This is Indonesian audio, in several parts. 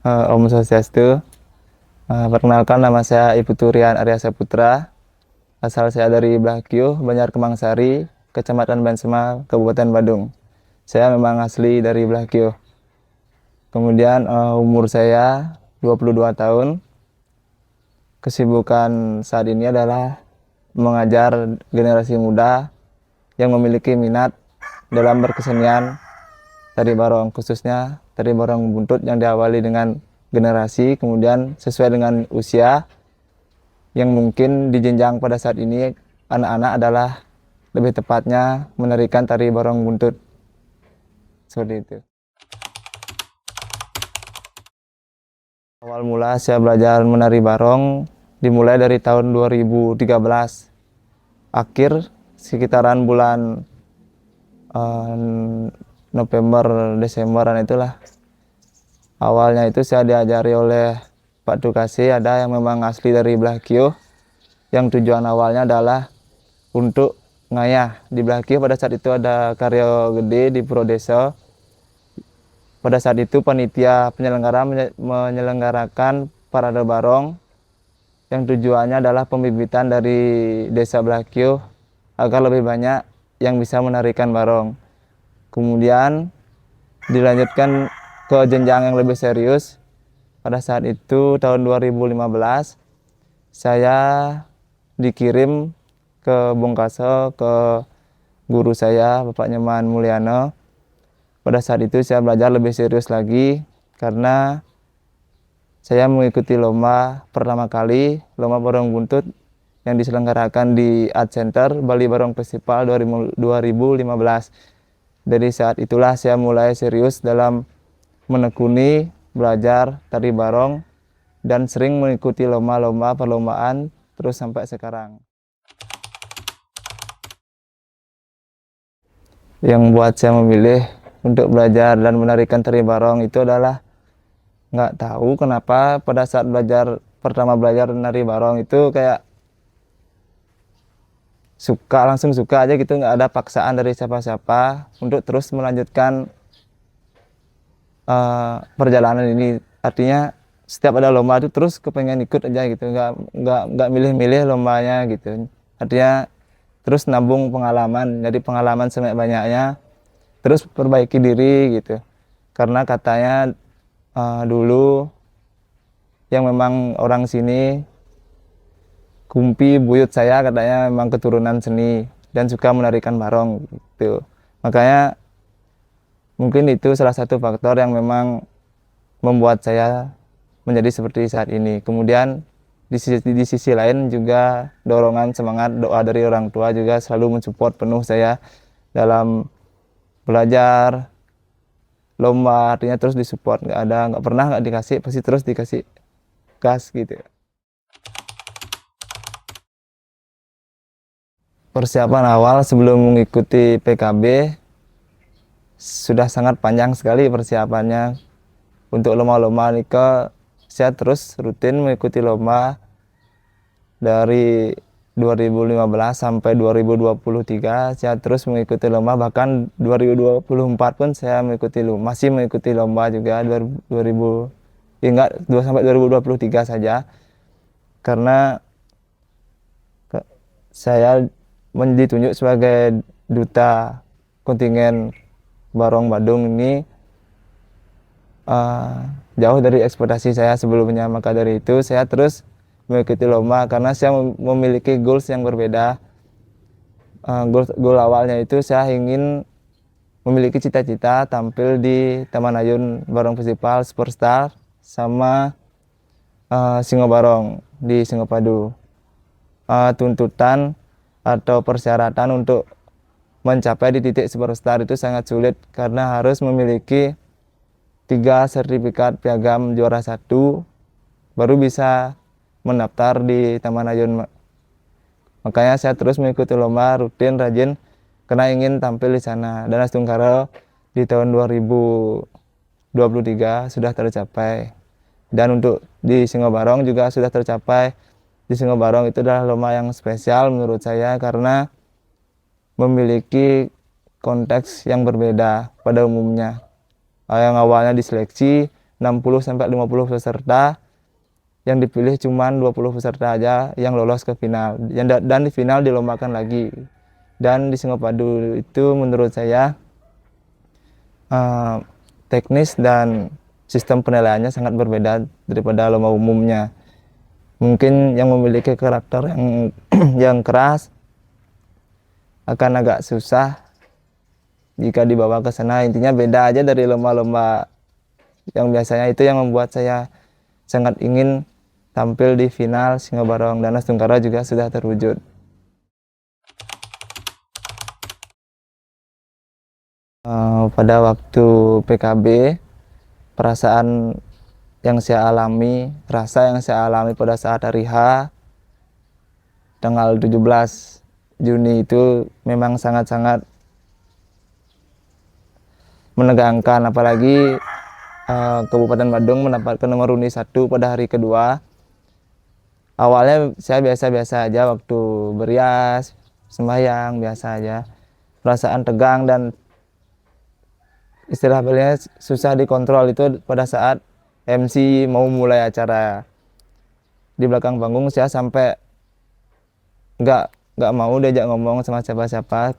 Om Swastiastu. Perkenalkan, nama saya Ibu Turian Arya Saputra. Asal saya dari Blakio, Banjar Kemangsari, Kecamatan Bansema, Kabupaten Badung. Saya memang asli dari Blakio. Kemudian umur saya 22 tahun. Kesibukan saat ini adalah mengajar generasi muda yang memiliki minat dalam berkesenian tari barong, khususnya tari barong buntut yang diawali dengan generasi, kemudian sesuai dengan usia yang mungkin dijenjang pada saat ini anak-anak adalah lebih tepatnya menarikan tari barong buntut. Seperti itu. Awal mula saya belajar menari barong dimulai dari tahun 2013. Akhir sekitaran bulan November, Desemberan itulah. Awalnya itu saya diajari oleh Pak Dukasi, ada yang memang asli dari Blakio, yang tujuan awalnya adalah untuk ngayah. Di Blakio pada saat itu ada karya gede di Puro Desa. Pada saat itu panitia penyelenggara menyelenggarakan parade barong yang tujuannya adalah pembibitan dari desa Blakio agar lebih banyak yang bisa menarikan barong. Kemudian dilanjutkan ke jenjang yang lebih serius. Pada saat itu tahun 2015 saya dikirim ke Bongkaso ke guru saya Bapak Nyoman Mulyana. Pada saat itu saya belajar lebih serius lagi karena saya mengikuti lomba pertama kali, lomba barong buntut yang diselenggarakan di Art Center Bali Barong Festival 2015. Dari saat itulah saya mulai serius dalam menekuni belajar tari barong dan sering mengikuti lomba-lomba perlombaan terus sampai sekarang. Yang buat saya memilih untuk belajar dan menarikan tari barong itu adalah nggak tahu kenapa pada saat pertama belajar nari barong itu kayak langsung suka aja gitu, nggak ada paksaan dari siapa-siapa untuk terus melanjutkan perjalanan ini. Artinya setiap ada lomba itu terus kepengen ikut aja gitu, nggak milih-milih lombanya gitu. Artinya terus nabung pengalaman, jadi pengalaman sebanyak-banyaknya, terus perbaiki diri gitu. Karena katanya dulu yang memang orang sini, kumpi buyut saya katanya memang keturunan seni dan suka menarikan barong gitu. Makanya mungkin itu salah satu faktor yang memang membuat saya menjadi seperti saat ini. Kemudian di sisi lain juga dorongan semangat doa dari orang tua juga selalu mensupport penuh saya dalam belajar lomba, artinya terus disupport, nggak pernah nggak dikasih, pasti terus dikasih gas gitu. Persiapan awal sebelum mengikuti PKB sudah sangat panjang sekali persiapannya. Untuk lomba-lomba Nika, saya terus rutin mengikuti lomba dari 2015 sampai 2023. Saya terus mengikuti lomba, bahkan 2024 pun saya masih mengikuti lomba juga 2000 hingga 2 sampai 2023 saja. Karena saya ditunjuk sebagai duta kontingen Barong Badung ini jauh dari ekspektasi saya sebelumnya. Maka dari itu saya terus mengikuti lomba karena saya memiliki goals yang berbeda. Goal awalnya itu saya ingin memiliki cita-cita tampil di Taman Ayun Barong Festival Superstar sama Singo Barong di Singopadu. Tuntutan atau persyaratan untuk mencapai di titik superstar itu sangat sulit karena harus memiliki 3 sertifikat piagam juara 1 baru bisa mendaftar di Taman Ayun. Makanya saya terus mengikuti lomba rutin rajin karena ingin tampil di sana. Dan Astungkara di tahun 2023 sudah tercapai. Dan untuk di Singo Barong juga sudah tercapai. Di Singo Barong itu adalah lomba yang spesial menurut saya karena memiliki konteks yang berbeda pada umumnya. Yang awalnya diseleksi, 60-50 peserta, yang dipilih cuma 20 peserta aja yang lolos ke final. Dan di final dilombakan lagi. Dan di Singapadu itu menurut saya teknis dan sistem penilaiannya sangat berbeda daripada lomba umumnya. Mungkin yang memiliki karakter yang yang keras akan agak susah jika dibawa ke sana. Intinya beda aja dari lomba-lomba yang biasanya. Itu yang membuat saya sangat ingin tampil di final Singa Barong. Danas Tungkara juga sudah terwujud. Pada waktu PKB, perasaan yang saya alami, rasa yang saya alami pada saat hari H tanggal 17 Juni itu memang sangat-sangat menegangkan, apalagi Kabupaten Badung mendapatkan nomor undi 1 pada hari kedua. Awalnya saya biasa-biasa aja waktu berias, sembahyang biasa aja. Perasaan tegang dan istilahnya susah dikontrol itu pada saat MC mau mulai acara. Di belakang panggung saya sampai nggak mau diajak ngomong sama siapa-siapa,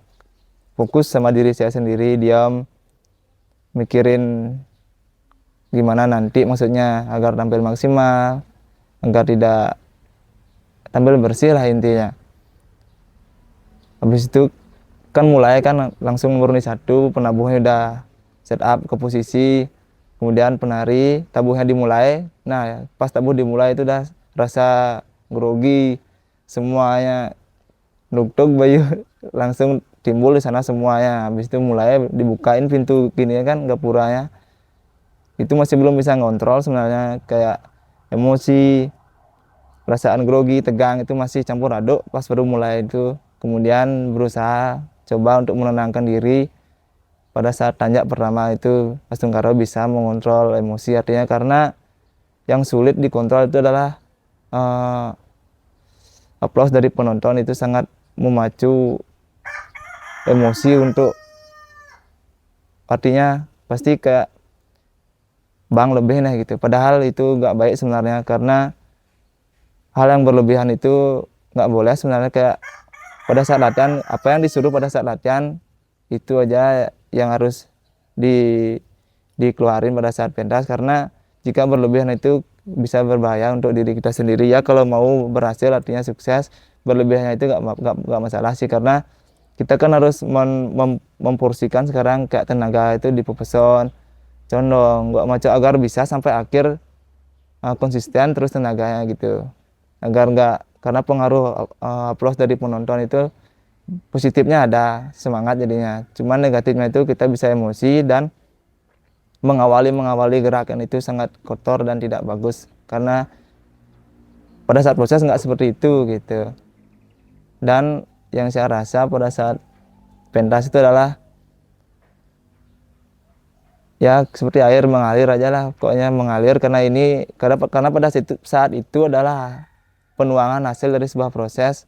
fokus sama diri saya sendiri, diam, mikirin gimana nanti maksudnya agar tampil maksimal, agar tidak tampil bersih lah intinya. Habis itu kan mulai kan langsung murni 1, penabuhnya udah set up ke posisi, kemudian penari, tabuhnya dimulai. Nah pas tabuh dimulai itu udah rasa grogi, semuanya nuktuk bayu langsung timbul di sana semuanya. Habis itu mulai dibukain pintu gini kan gapuranya, itu masih belum bisa ngontrol sebenarnya, kayak emosi, perasaan grogi, tegang itu masih campur aduk pas baru mulai itu. Kemudian berusaha coba untuk menenangkan diri. Pada saat tanjak pertama itu Mas Tungkaro bisa mengontrol emosi, artinya karena yang sulit dikontrol itu adalah aplaus dari penonton, itu sangat memacu emosi untuk, artinya pasti kayak bang lebih nah gitu, padahal itu nggak baik sebenarnya, karena hal yang berlebihan itu nggak boleh sebenarnya. Kayak pada saat latihan, apa yang disuruh pada saat latihan itu aja yang harus dikeluarin pada saat pentas, karena jika berlebihan itu bisa berbahaya untuk diri kita sendiri. Ya kalau mau berhasil artinya sukses, berlebihannya itu nggak masalah sih, karena kita kan harus memporsikan sekarang kayak tenaga itu dipepeson, condong, nggak macam agar bisa sampai akhir konsisten terus tenaganya gitu, agar nggak, karena pengaruh aplaus dari penonton itu positifnya ada, semangat jadinya. Cuman negatifnya itu kita bisa emosi dan mengawali gerakan itu sangat kotor dan tidak bagus, karena pada saat proses nggak seperti itu gitu. Dan yang saya rasa pada saat pentas itu adalah ya seperti air mengalir aja lah, pokoknya mengalir, karena pada saat itu adalah penuangan hasil dari sebuah proses.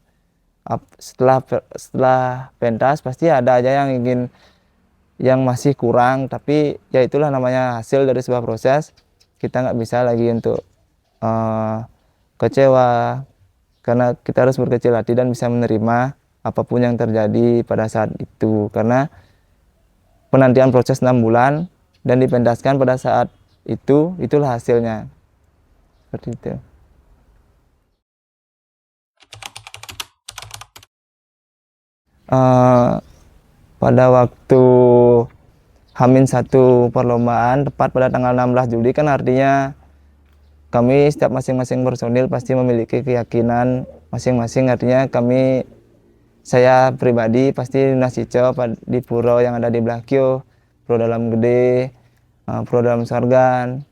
Setelah pentas pasti ada aja yang ingin, yang masih kurang, tapi ya itulah namanya hasil dari sebuah proses. Kita nggak bisa lagi untuk kecewa, karena kita harus berkecil hati dan bisa menerima apapun yang terjadi pada saat itu, karena penantian proses 6 bulan dan dipentaskan pada saat itu, itulah hasilnya seperti itu. Pada waktu H-1 perlombaan tepat pada tanggal 16 Juli kan, artinya kami setiap masing-masing personil pasti memiliki keyakinan masing-masing. Artinya saya pribadi pasti nasico di puro yang ada di Blakio, Puro Dalam Gede, Puro Dalam Sorgan,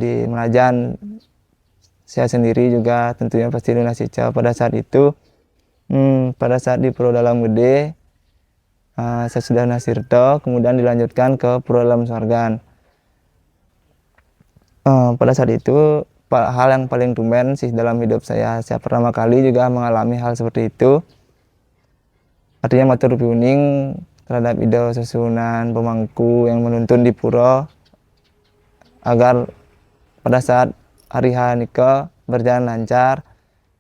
di Melajan. Saya sendiri juga tentunya pasti nasico pada saat itu. Pada saat di Puro Dalam Gede, saya sudah nasirto, kemudian dilanjutkan ke Puro Dalam Sorgan. Pada saat itu hal yang paling tumben sih dalam hidup saya pertama kali juga mengalami hal seperti itu. Artinya matur piuning terhadap ide susunan pemangku yang menuntun di puro agar pada saat hari H nikah berjalan lancar,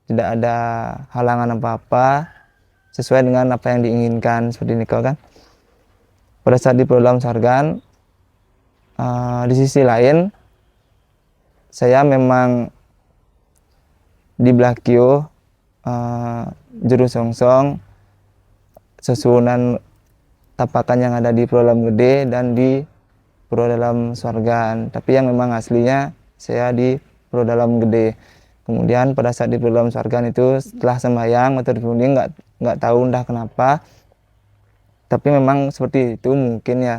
tidak ada halangan apa-apa, sesuai dengan apa yang diinginkan seperti nikah kan. Pada saat di program Sargan, di sisi lain saya memang di Blakio, juru songsong, susunan tapakan yang ada di Pulau Dalam Gede dan di Pulau Dalam Swargan. Tapi yang memang aslinya saya di Pulau Dalam Gede. Kemudian pada saat di Pulau Dalam Swargan itu setelah sembahyang metode kuning nggak tahu entah kenapa. Tapi memang seperti itu mungkin ya.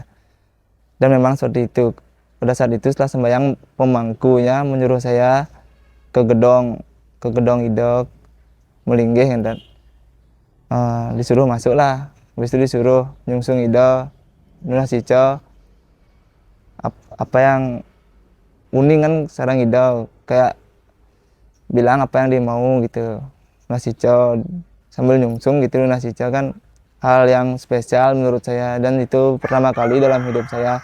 Dan memang seperti itu. Pada saat itu setelah sembahyang pemangkunya menyuruh saya ke gedong idok melinggih dan disuruh masuk lah. Habis itu disuruh nyungsung ido nulah sico apa yang uning kan sarang ido kayak bilang apa yang dia mau gitu. Nulah sico sambil nyungsung gitu nulah sico kan hal yang spesial menurut saya, dan itu pertama kali dalam hidup saya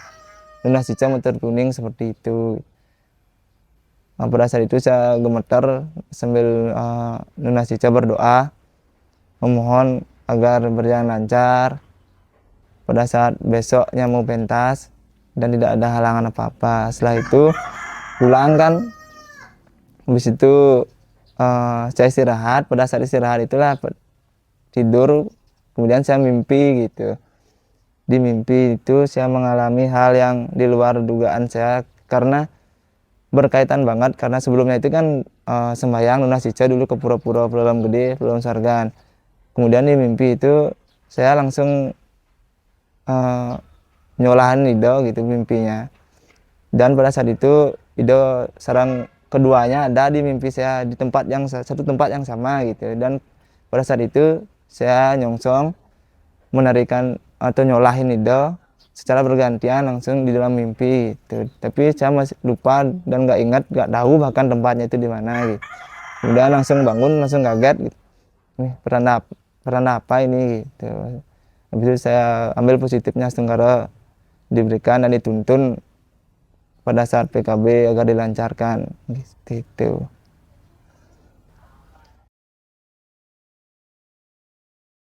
nulah sico motor kuning seperti itu. Pada saat itu saya gemeter sambil nulah sico berdoa memohon agar berjalan lancar pada saat besoknya mau pentas dan tidak ada halangan apa-apa. Setelah itu pulang kan, habis itu saya istirahat. Pada saat istirahat itulah tidur, kemudian saya mimpi gitu. Di mimpi itu saya mengalami hal yang di luar dugaan saya karena berkaitan banget, karena sebelumnya itu kan sembahyang lunas cica dulu ke pura-pura Pulau Dalam Gede, Pulau Dalam Sargan. Kemudian di mimpi itu saya langsung nyolahan Ido gitu mimpinya. Dan pada saat itu Ido sarang keduanya ada di mimpi saya di tempat yang satu tempat yang sama gitu. Dan pada saat itu saya nyongsong menarikan atau nyolahin Ido secara bergantian langsung di dalam mimpi gitu. Tapi saya masih lupa dan nggak ingat, nggak tahu bahkan tempatnya itu di mana gitu. Kemudian langsung bangun, langsung kaget gitu. Nih pertanda apa ini gitu. Habis itu saya ambil positifnya Setenggara diberikan dan dituntun pada saat PKB agar dilancarkan gitu.